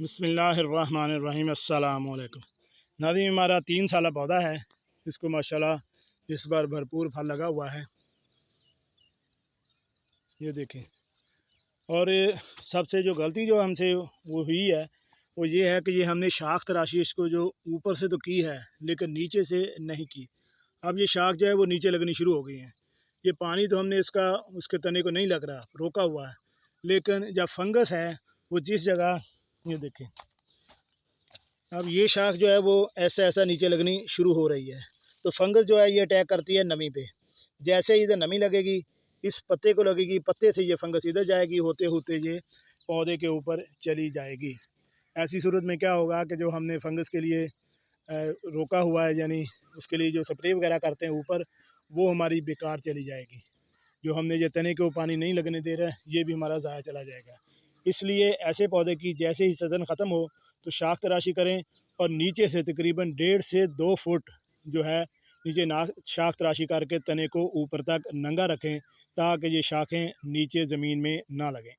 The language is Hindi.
बिस्मिल्लाहिर्रहमानिर्रहीम अस्सलाम वालेकुम। नाज़रीन, हमारा 3 साला पौधा है। इसको माशाल्लाह इस बार भरपूर फल लगा हुआ है, ये देखें। और सबसे जो गलती जो हमसे वो हुई है वो ये है कि ये हमने शाख तराशी इसको जो ऊपर से तो की है लेकिन नीचे से नहीं की। अब ये शाख जो है वो नीचे लगनी शुरू हो गई है। ये पानी तो हमने इसका उसके तने को नहीं लग रहा, रोका हुआ है, लेकिन जब फंगस है वो जिस जगह, ये देखें, अब ये शाख जो है वो ऐसा ऐसा नीचे लगनी शुरू हो रही है। तो फंगस जो है ये अटैक करती है नमी पे। जैसे इधर नमी लगेगी इस पत्ते को लगेगी, पत्ते से ये फंगस इधर जाएगी, होते होते ये पौधे के ऊपर चली जाएगी। ऐसी सूरत में क्या होगा कि जो हमने फंगस के लिए रोका हुआ है, यानी उसके लिए जो स्प्रे वगैरह करते हैं ऊपर, वो हमारी बेकार चली जाएगी। जो हमने ये तने को पानी नहीं लगने दे रहा है ये भी हमारा ज़ाया चला जाएगा। इसलिए ऐसे पौधे की जैसे ही सीज़न ख़त्म हो तो शाख तराशी करें और नीचे से तकरीबन 1.5 से 2 फुट जो है नीचे ना शाख तराशी करके तने को ऊपर तक नंगा रखें ताकि ये शाखें नीचे ज़मीन में ना लगें।